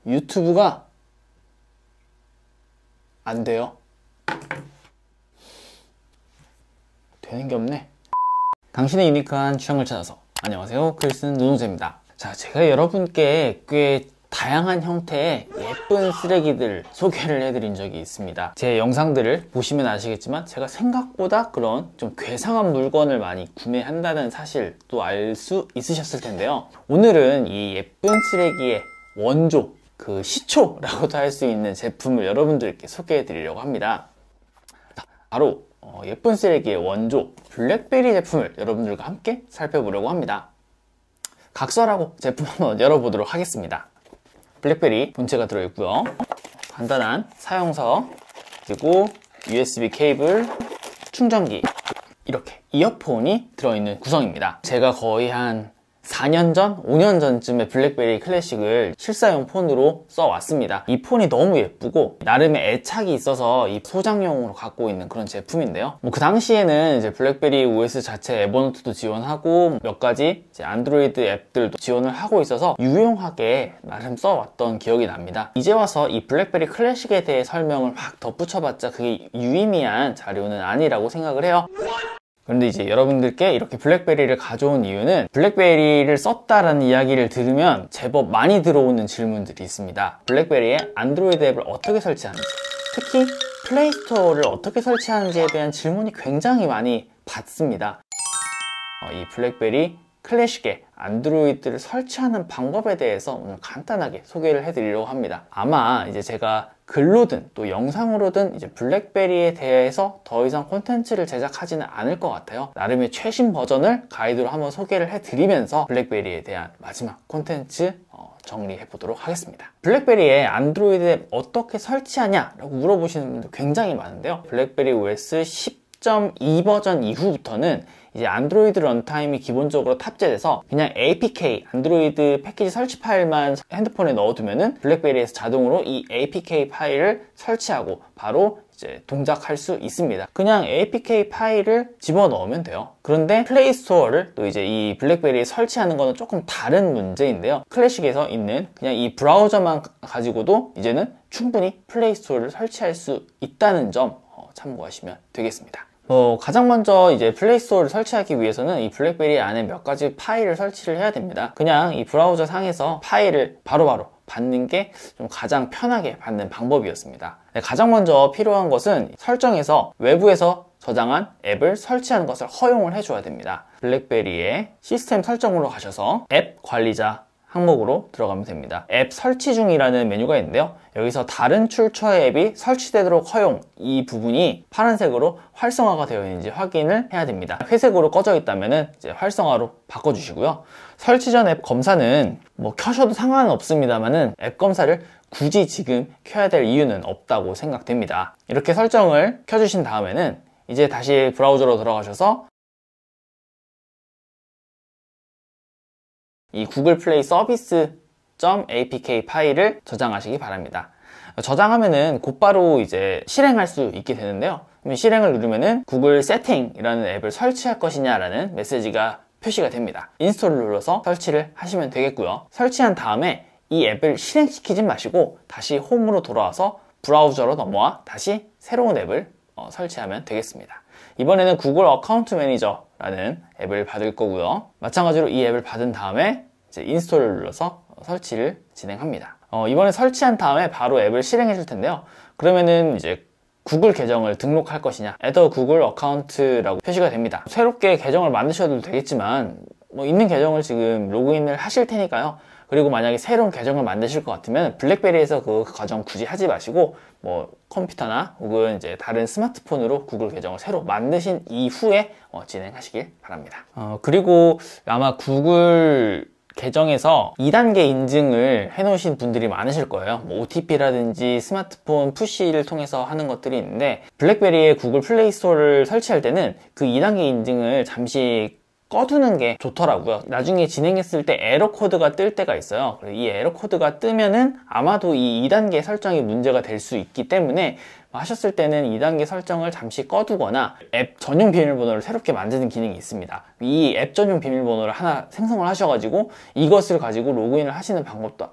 유튜브가 안 돼요. 되는 게 없네. 당신의 유니크한 취향을 찾아서. 안녕하세요, 글 쓰는 노노재입니다. 자, 제가 여러분께 꽤 다양한 형태의 예쁜 쓰레기들 소개를 해드린 적이 있습니다. 제 영상들을 보시면 아시겠지만 제가 생각보다 그런 좀 괴상한 물건을 많이 구매한다는 사실도 알 수 있으셨을 텐데요. 오늘은 이 예쁜 쓰레기의 원조, 그 시초라고도 할 수 있는 제품을 여러분들께 소개해 드리려고 합니다. 바로 예쁜 쓰레기의 원조 블랙베리 제품을 여러분들과 함께 살펴보려고 합니다. 각설하고 제품 한번 열어보도록 하겠습니다. 블랙베리 본체가 들어있고요. 간단한 사용서, 그리고 USB 케이블, 충전기, 이렇게 이어폰이 들어있는 구성입니다. 제가 거의 한 4년 전, 5년 전쯤에 블랙베리 클래식을 실사용 폰으로 써왔습니다. 이 폰이 너무 예쁘고 나름의 애착이 있어서 이 소장용으로 갖고 있는 그런 제품인데요. 그 당시에는 이제 블랙베리 OS 자체 에버노트도 지원하고 몇 가지 이제 안드로이드 앱들도 지원을 하고 있어서 유용하게 나름 써왔던 기억이 납니다. 이제 와서 이 블랙베리 클래식에 대해 설명을 막 덧붙여봤자 그게 유의미한 자료는 아니라고 생각을 해요. 그런데 이제 여러분들께 이렇게 블랙베리를 가져온 이유는 블랙베리를 썼다라는 이야기를 들으면 제법 많이 들어오는 질문들이 있습니다. 블랙베리의 안드로이드 앱을 어떻게 설치하는지, 특히 플레이스토어를 어떻게 설치하는지에 대한 질문이 굉장히 많이 받습니다. 이 블랙베리 클래식의 안드로이드를 설치하는 방법에 대해서 오늘 간단하게 소개를 해드리려고 합니다. 아마 이제 제가 글로든 또 영상으로든 이제 블랙베리에 대해서 더 이상 콘텐츠를 제작하지는 않을 것 같아요. 나름의 최신 버전을 가이드로 한번 소개를 해드리면서 블랙베리에 대한 마지막 콘텐츠 정리해 보도록 하겠습니다. 블랙베리의 안드로이드 앱 어떻게 설치하냐 라고 물어보시는 분들 굉장히 많은데요. 블랙베리 OS 10.2 버전 이후부터는 이제 안드로이드 런타임이 기본적으로 탑재돼서 그냥 APK, 안드로이드 패키지 설치 파일만 핸드폰에 넣어두면은 블랙베리에서 자동으로 이 APK 파일을 설치하고 바로 이제 동작할 수 있습니다. 그냥 APK 파일을 집어넣으면 돼요. 그런데 플레이스토어를 또 이제 이 블랙베리에 설치하는 거는 조금 다른 문제인데요. 클래식에서 있는 그냥 이 브라우저만 가지고도 이제는 충분히 플레이스토어를 설치할 수 있다는 점 참고하시면 되겠습니다. 가장 먼저 이제 플레이스토어를 설치하기 위해서는 이 블랙베리 안에 몇 가지 파일을 설치를 해야 됩니다. 그냥 이 브라우저 상에서 파일을 바로바로 받는 게 좀 가장 편하게 받는 방법이었습니다. 가장 먼저 필요한 것은 설정에서 외부에서 저장한 앱을 설치하는 것을 허용을 해줘야 됩니다. 블랙베리의 시스템 설정으로 가셔서 앱 관리자 항목으로 들어가면 됩니다. 앱 설치 중이라는 메뉴가 있는데요. 여기서 다른 출처의 앱이 설치되도록 허용, 이 부분이 파란색으로 활성화가 되어 있는지 확인을 해야 됩니다. 회색으로 꺼져 있다면 이제 활성화로 바꿔주시고요. 설치 전 앱 검사는 켜셔도 상관은 없습니다만은 앱 검사를 굳이 지금 켜야 될 이유는 없다고 생각됩니다. 이렇게 설정을 켜주신 다음에는 이제 다시 브라우저로 들어가셔서 이 구글 플레이 서비스.apk 파일을 저장하시기 바랍니다. 저장하면은 곧바로 이제 실행할 수 있게 되는데요. 실행을 누르면은 구글 세팅이라는 앱을 설치할 것이냐라는 메시지가 표시가 됩니다. 인스톨을 눌러서 설치를 하시면 되겠고요. 설치한 다음에 이 앱을 실행시키지 마시고 다시 홈으로 돌아와서 브라우저로 넘어와 다시 새로운 앱을 설치하면 되겠습니다. 이번에는 구글 어카운트 매니저라는 앱을 받을 거고요. 마찬가지로 이 앱을 받은 다음에 이제 인스톨을 눌러서 설치를 진행합니다. 이번에 설치한 다음에 바로 앱을 실행해 줄 텐데요. 그러면은 이제 구글 계정을 등록할 것이냐, add 구글 어카운트라고 표시가 됩니다. 새롭게 계정을 만드셔도 되겠지만 있는 계정을 지금 로그인을 하실 테니까요. 그리고 만약에 새로운 계정을 만드실 것 같으면 블랙베리에서 그 과정 굳이 하지 마시고 컴퓨터나 혹은 이제 다른 스마트폰으로 구글 계정을 새로 만드신 이후에 진행하시길 바랍니다. 그리고 아마 구글 계정에서 2단계 인증을 해놓으신 분들이 많으실 거예요. OTP라든지 스마트폰 푸시를 통해서 하는 것들이 있는데 블랙베리의 구글 플레이 스토어를 설치할 때는 그 2단계 인증을 잠시 꺼두는 게 좋더라고요. 나중에 진행했을 때 에러 코드가 뜰 때가 있어요. 이 에러 코드가 뜨면은 아마도 이 2단계 설정이 문제가 될 수 있기 때문에 하셨을 때는 2단계 설정을 잠시 꺼두거나 앱 전용 비밀번호를 새롭게 만드는 기능이 있습니다. 이 앱 전용 비밀번호를 하나 생성을 하셔가지고 이것을 가지고 로그인을 하시는 방법도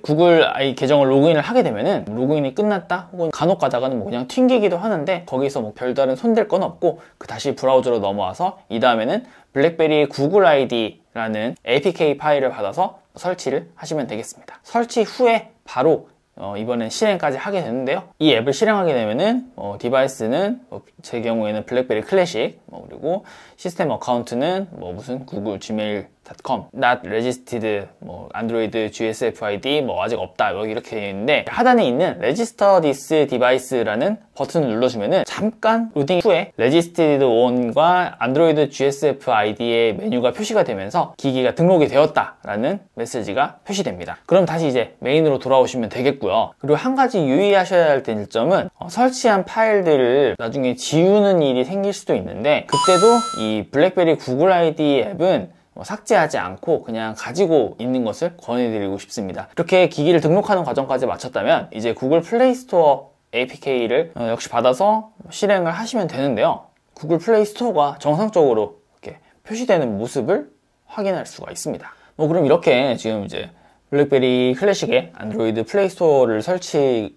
구글 아이 계정을 로그인을 하게 되면은 로그인이 끝났다 혹은 간혹 가다가는 뭐 그냥 튕기기도 하는데 거기서 뭐 별다른 손댈 건 없고 다시 브라우저로 넘어와서 이 다음에는 블랙베리 구글 아이디라는 APK 파일을 받아서 설치를 하시면 되겠습니다. 설치 후에 바로 이번엔 실행까지 하게 되는데요. 이 앱을 실행하게 되면은 디바이스는 제 경우에는 블랙베리 클래식, 그리고 시스템 어카운트는 무슨 구글 gmail.com, not registered, 안드로이드 GSFID 아직 없다 이렇게 되어 있는데 하단에 있는 register this device라는 버튼을 눌러주면은 잠깐 로딩 후에 registered on과 안드로이드 GSFID의 메뉴가 표시가 되면서 기기가 등록이 되었다라는 메시지가 표시됩니다. 그럼 다시 이제 메인으로 돌아오시면 되겠고요. 그리고 한 가지 유의하셔야 할 점은 설치한 파일들을 나중에 지우는 일이 생길 수도 있는데 그때도 이 블랙베리 구글 아이디 앱은 삭제하지 않고 그냥 가지고 있는 것을 권해드리고 싶습니다. 이렇게 기기를 등록하는 과정까지 마쳤다면 이제 구글 플레이 스토어 APK를 역시 받아서 실행을 하시면 되는데요. 구글 플레이 스토어가 정상적으로 이렇게 표시되는 모습을 확인할 수가 있습니다. 그럼 이렇게 지금 이제 블랙베리 클래식의 안드로이드 플레이 스토어를 설치할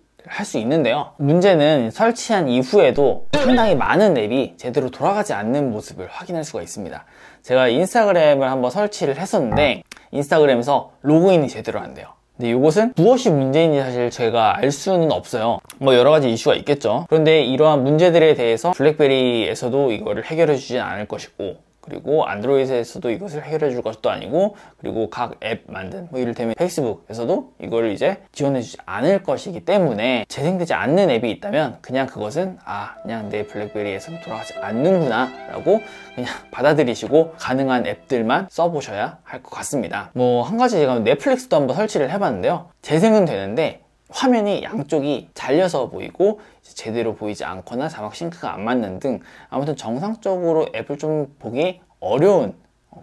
수 있는데요. 문제는 설치한 이후에도 상당히 많은 앱이 제대로 돌아가지 않는 모습을 확인할 수가 있습니다. 제가 인스타그램을 한번 설치를 했었는데 인스타그램에서 로그인이 제대로 안 돼요. 근데 이것은 무엇이 문제인지 사실 제가 알 수는 없어요. 여러 가지 이슈가 있겠죠. 그런데 이러한 문제들에 대해서 블랙베리에서도 이거를 해결해 주진 않을 것이고, 그리고 안드로이드에서도 이것을 해결해 줄 것도 아니고, 그리고 각 앱 만든 이를테면 페이스북에서도 이걸 이제 지원해 주지 않을 것이기 때문에 재생되지 않는 앱이 있다면 그냥 그것은 그냥 내 블랙베리에서는 돌아가지 않는구나 라고 그냥 받아들이시고 가능한 앱들만 써보셔야 할 것 같습니다. 한 가지 제가 넷플릭스도 한번 설치를 해봤는데요. 재생은 되는데 화면이 양쪽이 잘려서 보이고 제대로 보이지 않거나 자막 싱크가 안 맞는 등 아무튼 정상적으로 앱을 좀 보기 어려운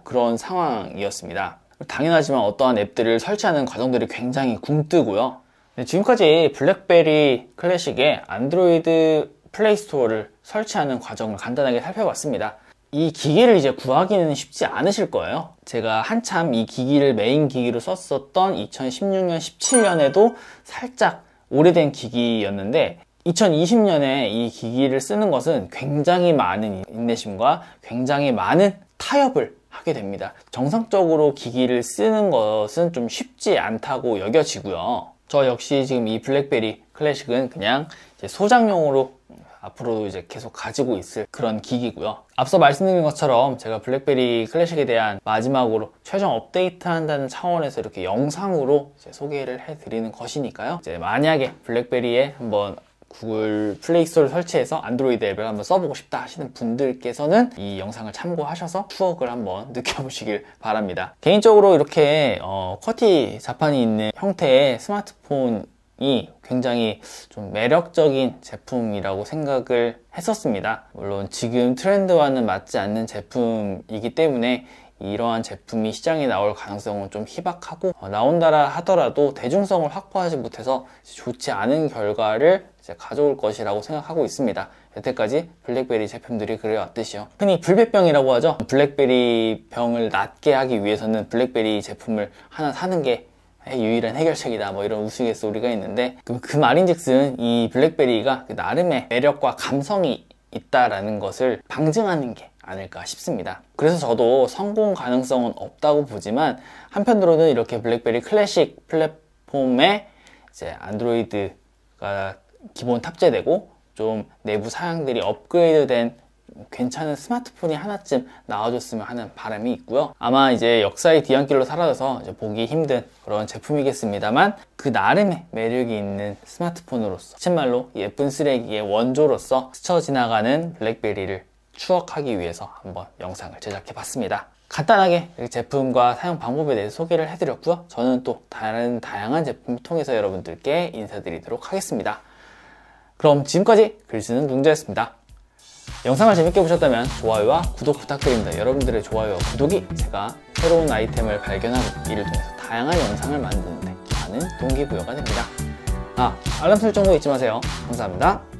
그런 상황이었습니다. 당연하지만 어떠한 앱들을 설치하는 과정들이 굉장히 굼뜨고요. 지금까지 블랙베리 클래식의 안드로이드 플레이 스토어를 설치하는 과정을 간단하게 살펴봤습니다. 이 기기를 이제 구하기는 쉽지 않으실 거예요. 제가 한참 이 기기를 메인 기기로 썼었던 2016년, 17년에도 살짝 오래된 기기였는데 2020년에 이 기기를 쓰는 것은 굉장히 많은 인내심과 굉장히 많은 타협을 하게 됩니다. 정상적으로 기기를 쓰는 것은 좀 쉽지 않다고 여겨지고요. 저 역시 지금 이 블랙베리 클래식은 그냥 이제 소장용으로 앞으로도 이제 계속 가지고 있을 그런 기기고요. 앞서 말씀드린 것처럼 제가 블랙베리 클래식에 대한 마지막으로 최종 업데이트 한다는 차원에서 이렇게 영상으로 이제 소개를 해드리는 것이니까요. 이제 만약에 블랙베리에 한번 구글 플레이 스토어를 설치해서 안드로이드 앱을 한번 써보고 싶다 하시는 분들께서는 이 영상을 참고하셔서 추억을 한번 느껴보시길 바랍니다. 개인적으로 이렇게 쿼티 자판이 있는 형태의 스마트폰이 굉장히 좀 매력적인 제품이라고 생각을 했었습니다. 물론 지금 트렌드와는 맞지 않는 제품이기 때문에 이러한 제품이 시장에 나올 가능성은 좀 희박하고 나온다라 하더라도 대중성을 확보하지 못해서 좋지 않은 결과를 이제 가져올 것이라고 생각하고 있습니다. 여태까지 블랙베리 제품들이 그래왔듯이요. 흔히 불배병이라고 하죠. 블랙베리 병을 낫게 하기 위해서는 블랙베리 제품을 하나 사는 게 유일한 해결책이다 이런 우스갯소리가 있는데 그 말인즉슨 이 블랙베리가 나름의 매력과 감성이 있다라는 것을 방증하는 게 아닐까 싶습니다. 그래서 저도 성공 가능성은 없다고 보지만 한편으로는 이렇게 블랙베리 클래식 플랫폼에 이제 안드로이드가 기본 탑재되고 좀 내부 사양들이 업그레이드된 괜찮은 스마트폰이 하나쯤 나와줬으면 하는 바람이 있고요. 아마 이제 역사의 뒤안길로 사라져서 이제 보기 힘든 그런 제품이겠습니다만 그 나름의 매력이 있는 스마트폰으로서 정말로 예쁜 쓰레기의 원조로서 스쳐 지나가는 블랙베리를 추억하기 위해서 한번 영상을 제작해 봤습니다. 간단하게 제품과 사용 방법에 대해서 소개를 해드렸고요. 저는 또 다른 다양한 제품을 통해서 여러분들께 인사드리도록 하겠습니다. 그럼 지금까지 글쓰는 둥자였습니다. 영상을 재밌게 보셨다면 좋아요와 구독 부탁드립니다. 여러분들의 좋아요와 구독이 제가 새로운 아이템을 발견하고 이를 통해서 다양한 영상을 만드는데 많은 동기부여가 됩니다. 알람 설정도 잊지 마세요. 감사합니다.